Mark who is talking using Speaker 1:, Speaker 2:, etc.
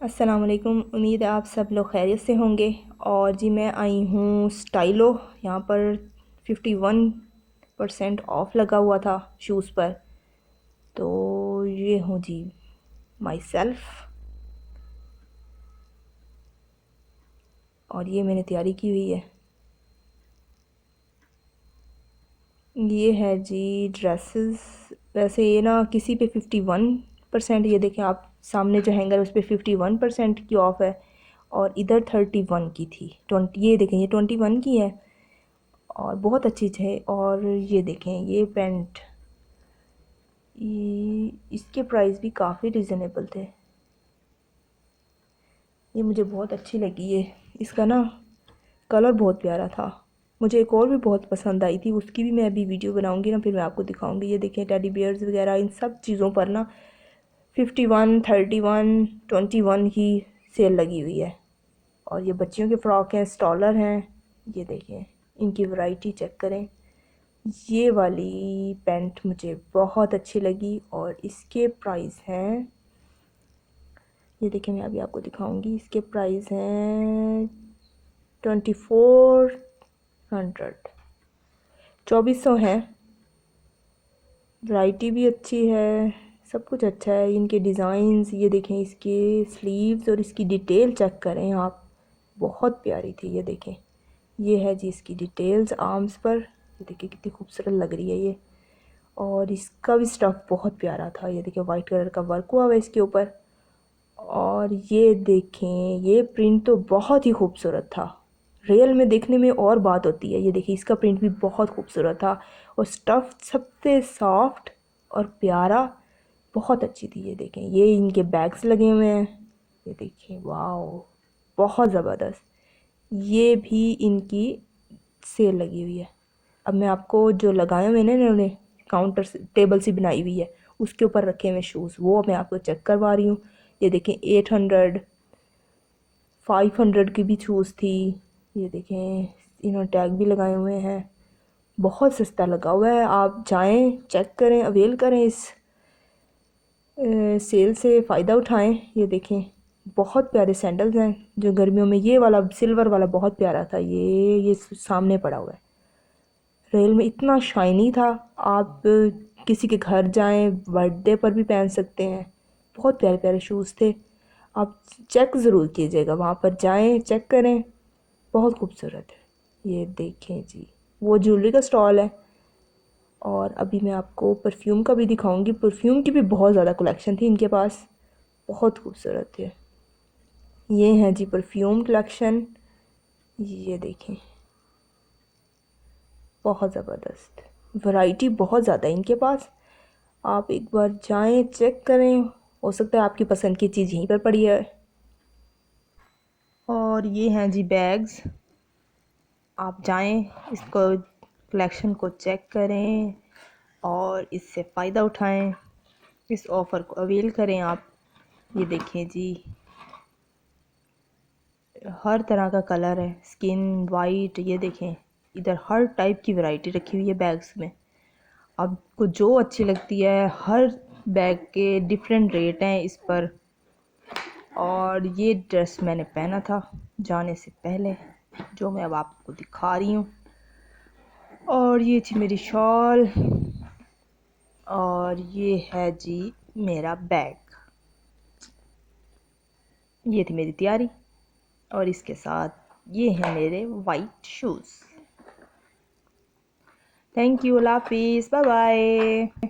Speaker 1: अस्सलाम वालेकुम। उम्मीद है आप सब लोग खैरियत से होंगे। और जी मैं आई हूँ स्टाइलो, यहाँ पर 51% ऑफ लगा हुआ था शूज़ पर। तो ये हूँ जी माई सेल्फ, और ये मैंने तैयारी की हुई है। ये है जी ड्रेसेस। वैसे ये ना किसी पे 51%, ये देखें आप सामने जो हैंगर उस पर 51% की ऑफ़ है, और इधर 31 की थी। 20, ये देखें ये 21 की है और बहुत अच्छी है। और ये देखें ये पैंट, ये इसके प्राइस भी काफ़ी रिजनेबल थे। ये मुझे बहुत अच्छी लगी। ये इसका ना कलर बहुत प्यारा था। मुझे एक और भी बहुत पसंद आई थी, उसकी भी मैं अभी वीडियो बनाऊंगी ना, फिर मैं आपको दिखाऊंगी। ये देखें टेडी बियर्स वगैरह, इन सब चीज़ों पर ना 51, 31, 21 की सेल लगी हुई है। और ये बच्चियों के फ़्रॉक हैं, स्टॉलर हैं। ये देखें इनकी वैरायटी चेक करें। ये वाली पैंट मुझे बहुत अच्छी लगी और इसके प्राइस हैं, ये देखें मैं अभी आपको दिखाऊंगी। इसके प्राइस हैं 2400, 2400 हैं। वैरायटी भी अच्छी है, सब कुछ अच्छा है। इनके डिज़ाइंस ये देखें, इसके स्लीव्स और इसकी डिटेल चेक करें आप, बहुत प्यारी थी। ये देखें ये है जी इसकी डिटेल्स आर्म्स पर, ये देखिए कितनी खूबसूरत लग रही है ये। और इसका भी स्टफ़ बहुत प्यारा था। ये देखिए वाइट कलर का वर्क हुआ हुआ है इसके ऊपर। और ये देखें ये प्रिंट तो बहुत ही खूबसूरत था। रियल में देखने में और बात होती है। ये देखिए इसका प्रिंट भी बहुत खूबसूरत था और स्टफ़ सबसे सॉफ्ट और प्यारा, बहुत अच्छी थी। ये देखें ये इनके बैग्स लगे हुए हैं, ये देखिए वाओ बहुत ज़बरदस्त। ये भी इनकी सेल लगी हुई है। अब मैं आपको जो लगाए हुए ना इन्होंने काउंटर से टेबल सी बनाई हुई है, उसके ऊपर रखे हुए शूज़, वो मैं आपको चेक करवा रही हूँ। ये देखें 800, 500 की भी शूज़ थी। ये देखें इन्होंने टैग भी लगाए हुए हैं, बहुत सस्ता लगा हुआ है। आप जाएं चेक करें, अवेल करें, इस सेल से फ़ायदा उठाएं। ये देखें बहुत प्यारे सैंडल्स हैं जो गर्मियों में, ये वाला सिल्वर वाला बहुत प्यारा था। ये सामने पड़ा हुआ है, रेल में इतना शाइनी था। आप किसी के घर जाएं, बर्थडे पर भी पहन सकते हैं। बहुत प्यारे प्यारे शूज़ थे, आप चेक ज़रूर कीजिएगा, वहाँ पर जाएं चेक करें, बहुत खूबसूरत है। ये देखें जी वो ज्वेलरी का स्टॉल है। और अभी मैं आपको परफ्यूम का भी दिखाऊंगी। परफ्यूम की भी बहुत ज़्यादा कलेक्शन थी इनके पास, बहुत खूबसूरत थे। ये हैं जी परफ्यूम कलेक्शन, ये देखें बहुत ज़बरदस्त वैरायटी, बहुत ज़्यादा है इनके पास। आप एक बार जाएं चेक करें, हो सकता है आपकी पसंद की चीज़ यहीं पर पड़ी है। और ये हैं जी बैग्स, आप जाएं इसको कलेक्शन को चेक करें और इससे फ़ायदा उठाएं, इस ऑफ़र को अवेल करें आप। ये देखें जी हर तरह का कलर है, स्किन वाइट, ये देखें इधर हर टाइप की वैरायटी रखी हुई है बैग्स में। आपको जो अच्छी लगती है, हर बैग के डिफरेंट रेट हैं इस पर। और ये ड्रेस मैंने पहना था जाने से पहले, जो मैं अब आपको दिखा रही हूँ। और ये थी मेरी शॉल, और ये है जी मेरा बैग। ये थी मेरी तैयारी, और इसके साथ ये हैं मेरे वाइट शूज़। थैंक यू, अल्लाह हाफिज़, बाय बाय।